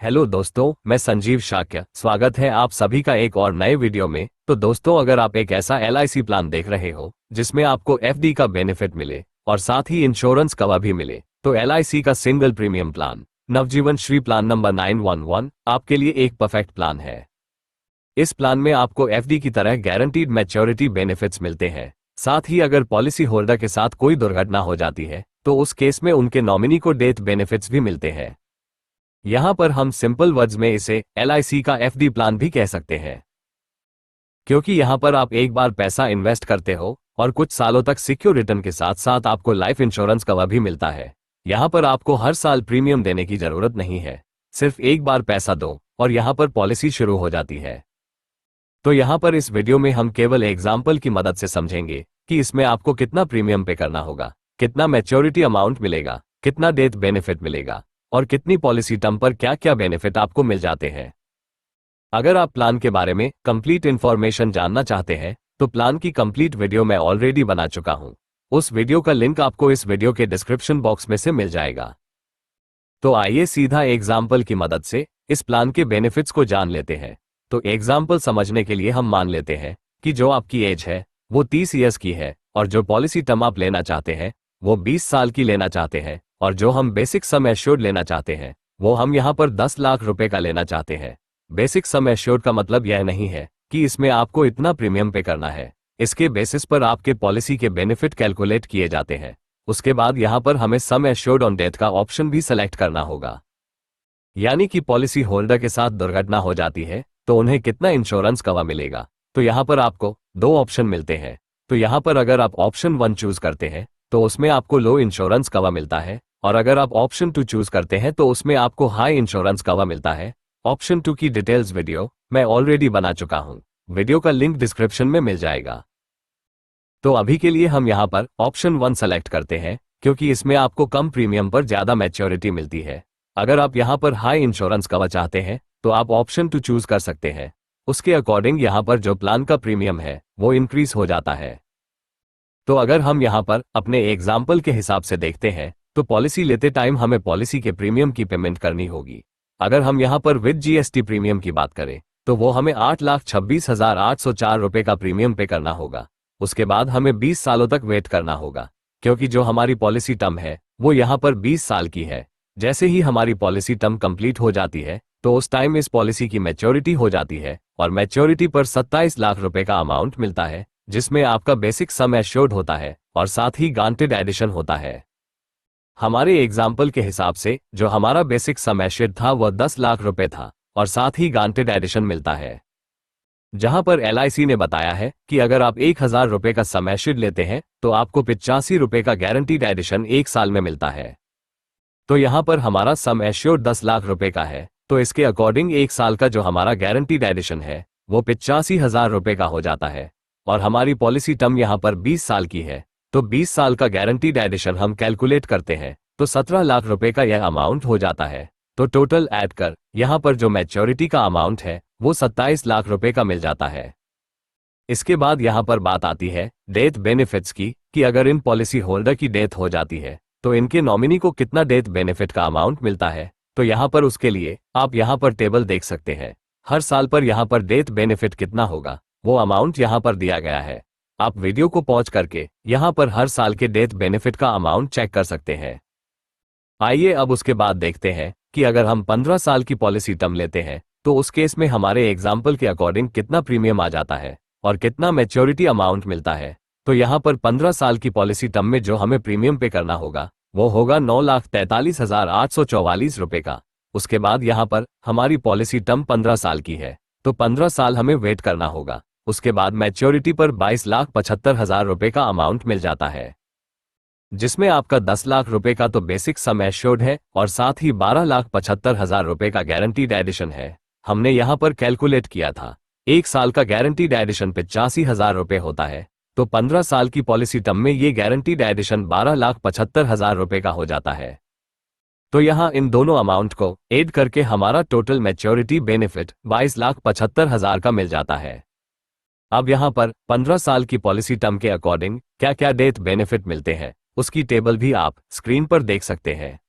Hello दोस्तों, मैं संजीव शाक्य। स्वागत है आप सभी का एक और नए वीडियो में। तो दोस्तों, अगर आप एक ऐसा LIC प्लान देख रहे हो जिसमें आपको FD का बेनिफिट मिले और साथ ही इंश्योरेंस कवर भी मिले, तो LIC का सिंगल प्रीमियम प्लान नवजीवन श्री प्लान नंबर 911 आपके लिए एक परफेक्ट प्लान है। इस प्लान में आपको FD की तरह गारंटीड मैच्योरिटी बेनिफिट्स मिलते हैं। साथ ही अगर पॉलिसी होल्डर के साथ कोई दुर्घटना हो जाती है तो उस केस में उनके नॉमिनी को डेथ बेनिफिट्स भी मिलते हैं। यहां पर हम सिंपल वर्ड्स में इसे LIC का FD प्लान भी कह सकते हैं, क्योंकि यहां पर आप एक बार पैसा इन्वेस्ट करते हो और कुछ सालों तक सिक्योर रिटर्न के साथ साथ आपको लाइफ इंश्योरेंस कवर भी मिलता है। यहां पर आपको हर साल प्रीमियम देने की जरूरत नहीं है, सिर्फ एक बार पैसा दो और यहां पर पॉलिसी शुरू हो जाती है। तो यहां पर इस वीडियो में हम केवल एग्जाम्पल की मदद से समझेंगे कि इसमें आपको कितना प्रीमियम पे करना होगा, कितना मैच्योरिटी अमाउंट मिलेगा, कितना डेथ बेनिफिट मिलेगा और कितनी पॉलिसी टर्म पर क्या क्या बेनिफिट आपको मिल जाते हैं। अगर आप प्लान के बारे में कंप्लीट इंफॉर्मेशन जानना चाहते हैं तो प्लान की कंप्लीट वीडियो मैं ऑलरेडी बना चुका हूं। उस वीडियो का लिंक आपको इस वीडियो के डिस्क्रिप्शन बॉक्स में से मिल जाएगा। तो आइए सीधा एग्जाम्पल की मदद से इस प्लान के बेनिफिट्स को जान लेते हैं। तो एग्जाम्पल समझने के लिए हम मान लेते हैं कि जो आपकी एज है वो 30 ईयर्स की है और जो पॉलिसी टर्म आप लेना चाहते हैं वो 20 साल की लेना चाहते हैं, और जो हम बेसिक सम एश्योर्ड लेना चाहते हैं वो हम यहाँ पर 10 लाख रुपए का लेना चाहते हैं। बेसिक सम एश्योर्ड का मतलब यह नहीं है कि इसमें आपको इतना प्रीमियम पे करना है। इसके बेसिस पर आपके पॉलिसी के बेनिफिट कैलकुलेट किए जाते हैं। उसके बाद यहाँ पर हमें सम एश्योर्ड ऑन डेथ का ऑप्शन भी सेलेक्ट करना होगा, यानी कि पॉलिसी होल्डर के साथ दुर्घटना हो जाती है तो उन्हें कितना इंश्योरेंस कवर मिलेगा। तो यहाँ पर आपको दो ऑप्शन मिलते हैं। तो यहाँ पर अगर आप ऑप्शन 1 चूज करते हैं तो उसमें आपको लो इंश्योरेंस कवर मिलता है, और अगर आप ऑप्शन 2 चूज करते हैं तो उसमें आपको हाई इंश्योरेंस कवर मिलता है। ऑप्शन 2 की डिटेल्स वीडियो मैं ऑलरेडी बना चुका हूं, वीडियो का लिंक डिस्क्रिप्शन में मिल जाएगा। तो अभी के लिए हम यहां पर ऑप्शन 1 सेलेक्ट करते हैं, क्योंकि इसमें आपको कम प्रीमियम पर ज्यादा मैच्योरिटी मिलती है। अगर आप यहां पर हाई इंश्योरेंस कवर चाहते हैं तो आप ऑप्शन 2 चूज कर सकते हैं। उसके अकॉर्डिंग यहां पर जो प्लान का प्रीमियम है वो इंक्रीज हो जाता है। तो अगर हम यहां पर अपने एग्जाम्पल के हिसाब से देखते हैं तो पॉलिसी लेते टाइम हमें पॉलिसी के प्रीमियम की पेमेंट करनी होगी। अगर हम यहां पर विद GST प्रीमियम की बात करें तो वो हमें 8,26,804 रुपए का प्रीमियम पे करना होगा। उसके बाद हमें 20 सालों तक वेट करना होगा, क्योंकि जो हमारी पॉलिसी टर्म है वो यहाँ पर 20 साल की है। जैसे ही हमारी पॉलिसी टर्म कंप्लीट हो जाती है तो उस टाइम इस पॉलिसी की मैच्योरिटी हो जाती है, और मैच्योरिटी पर 27 लाख रुपए का अमाउंट मिलता है, जिसमें आपका बेसिक सम एश्योर्ड होता है और साथ ही गारंटीड एडिशन होता है। हमारे एग्जाम्पल के हिसाब से जो हमारा बेसिक सम एश्योर्ड था वह 10 लाख रुपए था, और साथ ही गारंटीड एडिशन मिलता है। जहां पर LIC ने बताया है कि अगर आप 1,000 रुपए का सम एश्योर्ड लेते हैं तो आपको 85 रुपए का गारंटीड एडिशन 1 साल में मिलता है। तो यहां पर हमारा सम एश्योर्ड 10 लाख रुपए का है, तो इसके अकॉर्डिंग 1 साल का जो हमारा गारंटीड एडिशन है वो 85,000 रुपए का हो जाता है, और हमारी पॉलिसी टर्म यहाँ पर 20 साल की है। तो 20 साल का गारंटीड एडिशन हम कैलकुलेट करते हैं तो 17 लाख रुपए का यह अमाउंट हो जाता है। तो टोटल ऐड कर यहाँ पर जो मैच्योरिटी का अमाउंट है वो 27 लाख रुपए का मिल जाता है। इसके बाद यहाँ पर बात आती है डेथ बेनिफिट्स की, कि अगर इन पॉलिसी होल्डर की डेथ हो जाती है तो इनके नॉमिनी को कितना डेथ बेनिफिट का अमाउंट मिलता है। तो यहाँ पर उसके लिए आप यहाँ पर टेबल देख सकते हैं। हर साल पर यहाँ पर डेथ बेनिफिट कितना होगा वो अमाउंट यहाँ पर दिया गया है। आप वीडियो को पॉज करके यहाँ पर हर साल के डेथ बेनिफिट का अमाउंट चेक कर सकते हैं। आइए अब उसके बाद देखते हैं कि अगर हम 15 साल की पॉलिसी टर्म लेते हैं तो उस केस में हमारे एग्जाम्पल के अकॉर्डिंग कितना प्रीमियम आ जाता है और कितना मैच्योरिटी अमाउंट मिलता है। तो यहाँ पर 15 साल की पॉलिसी टर्म में जो हमें प्रीमियम पे करना होगा वो होगा 9,43,844 रुपए का। उसके बाद यहाँ पर हमारी पॉलिसी टर्म 15 साल की है, तो 15 साल हमें वेट करना होगा। उसके बाद मैच्योरिटी पर 22,75,000 रुपए का अमाउंट मिल जाता है, जिसमें आपका 10 लाख रुपए का तो बेसिक सम एश्योर्ड है और साथ ही 12,75,000 रुपए का गारंटीड एडिशन है। हमने यहाँ पर कैलकुलेट किया था 1 साल का गारंटीड एडिशन 85,000 रुपए होता है, तो 15 साल की पॉलिसी टर्म में ये गारंटीड एडिशन 12,75,000 रुपए का हो जाता है। तो यहाँ इन दोनों अमाउंट को ऐड करके हमारा टोटल मैच्योरिटी बेनिफिट 22,75,000 का मिल जाता है। अब यहाँ पर 15 साल की पॉलिसी टर्म के अकॉर्डिंग क्या क्या डेथ बेनिफिट मिलते हैं उसकी टेबल भी आप स्क्रीन पर देख सकते हैं।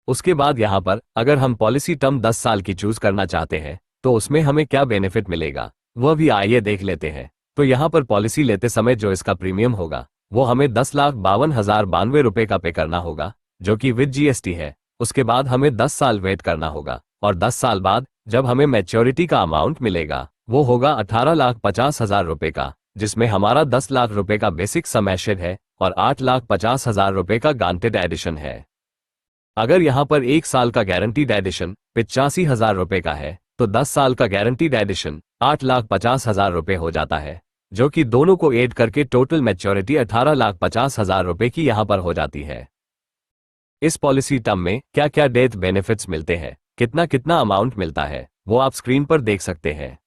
उसके बाद यहाँ पर अगर हम पॉलिसी टर्म 10 साल की चूज करना चाहते हैं तो उसमें हमें क्या बेनिफिट मिलेगा वह भी आइए देख लेते हैं। तो यहाँ पर पॉलिसी लेते समय जो इसका प्रीमियम होगा वो हमें 10,52,092 रुपए का पे करना होगा, जो कि विद जीएसटी है। उसके बाद हमें 10 साल वेट करना होगा और 10 साल बाद जब हमें मैच्योरिटी का अमाउंट मिलेगा वो होगा 18,50,000 रुपए का, जिसमें हमारा 10 लाख रुपए का बेसिक सम एश्योर्ड है और 8,50,000 रुपए का गारंटेड एडिशन है। अगर यहाँ पर 1 साल का गारंटीड एडिशन 85,000 रुपए का है तो 10 साल का गारंटीड एडिशन 8,50,000 रुपए हो जाता है, जो कि दोनों को ऐड करके टोटल मैच्योरिटी 18,50,000 रुपए की यहाँ पर हो जाती है। इस पॉलिसी टर्म में क्या क्या डेथ बेनिफिट्स मिलते हैं, कितना कितना अमाउंट मिलता है, वो आप स्क्रीन पर देख सकते हैं।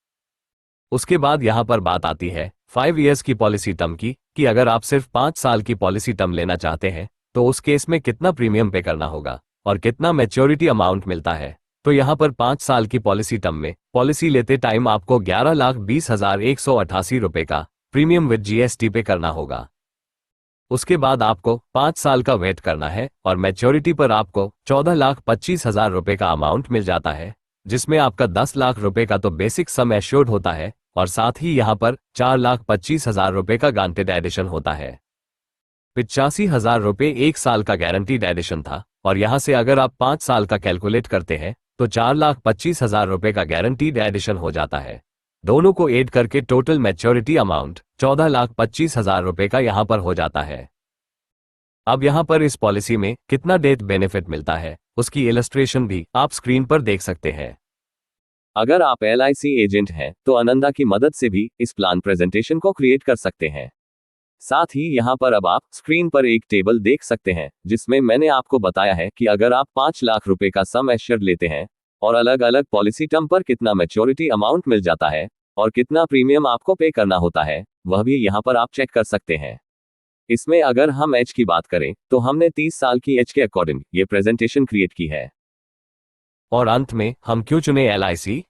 उसके बाद यहाँ पर बात आती है 5 इयर्स की पॉलिसी टर्म की, कि अगर आप सिर्फ 5 साल की पॉलिसी टर्म लेना चाहते हैं तो उस केस में कितना प्रीमियम पे करना होगा और कितना मैच्योरिटी अमाउंट मिलता है। तो यहाँ पर 5 साल की पॉलिसी टर्म में पॉलिसी लेते टाइम आपको 11,20,188 रुपए का प्रीमियम विद जीएसटी पे करना होगा। उसके बाद आपको 5 साल का वेट करना है और मैच्योरिटी पर आपको 14,25,000 रुपए का अमाउंट मिल जाता है, जिसमें आपका 10 लाख रुपए का तो बेसिक सम एश्योर्ड होता है और साथ ही यहाँ पर 4,25,000 रुपए का गारंटेड एडिशन होता है। 85,000 रुपए 1 साल का गारंटीड एडिशन था और यहाँ से अगर आप 5 साल का कैलकुलेट करते हैं तो 4,25,000 रुपए का गारंटीड एडिशन हो जाता है। दोनों को ऐड करके टोटल मैच्योरिटी अमाउंट 14,25,000 रुपए का यहाँ पर हो जाता है। अब यहाँ पर इस पॉलिसी में कितना डेथ बेनिफिट मिलता है उसकी इलस्ट्रेशन भी आप स्क्रीन पर देख सकते हैं। अगर आप LIC एजेंट हैं तो आनंदा की मदद से भी इस प्लान प्रेजेंटेशन को क्रिएट कर सकते हैं। साथ ही यहाँ पर अब आप स्क्रीन पर एक टेबल देख सकते हैं जिसमें मैंने आपको बताया है कि अगर आप 5 लाख रुपए का सम एश्योर्ड लेते हैं और अलग अलग पॉलिसी टर्म पर कितना मैच्योरिटी अमाउंट मिल जाता है और कितना प्रीमियम आपको पे करना होता है, वह भी यहाँ पर आप चेक कर सकते हैं। इसमें अगर हम एज की बात करें तो हमने 30 साल की एज के अकॉर्डिंग ये प्रेजेंटेशन क्रिएट की है। और अंत में हम क्यों चुने LIC?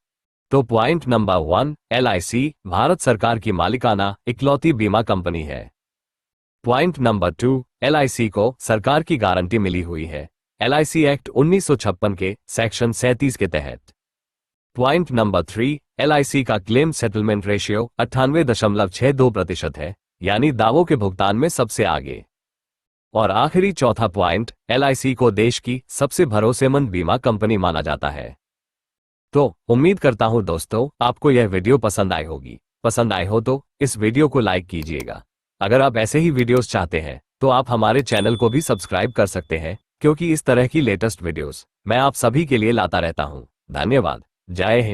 तो पॉइंट नंबर 1, LIC भारत सरकार की मालिकाना इकलौती बीमा कंपनी है। पॉइंट नंबर 2, LIC को सरकार की गारंटी मिली हुई है LIC एक्ट 1956 के सेक्शन 37 के तहत। पॉइंट नंबर 3, LIC का क्लेम सेटलमेंट रेशियो 98.62% है, यानी दावों के भुगतान में सबसे आगे। और आखिरी चौथा पॉइंट, LIC को देश की सबसे भरोसेमंद बीमा कंपनी माना जाता है। तो उम्मीद करता हूं दोस्तों आपको यह वीडियो पसंद आई होगी। पसंद आए हो तो इस वीडियो को लाइक कीजिएगा। अगर आप ऐसे ही वीडियोस चाहते हैं तो आप हमारे चैनल को भी सब्सक्राइब कर सकते हैं, क्योंकि इस तरह की लेटेस्ट वीडियोस मैं आप सभी के लिए लाता रहता हूं। धन्यवाद। जय हिंद।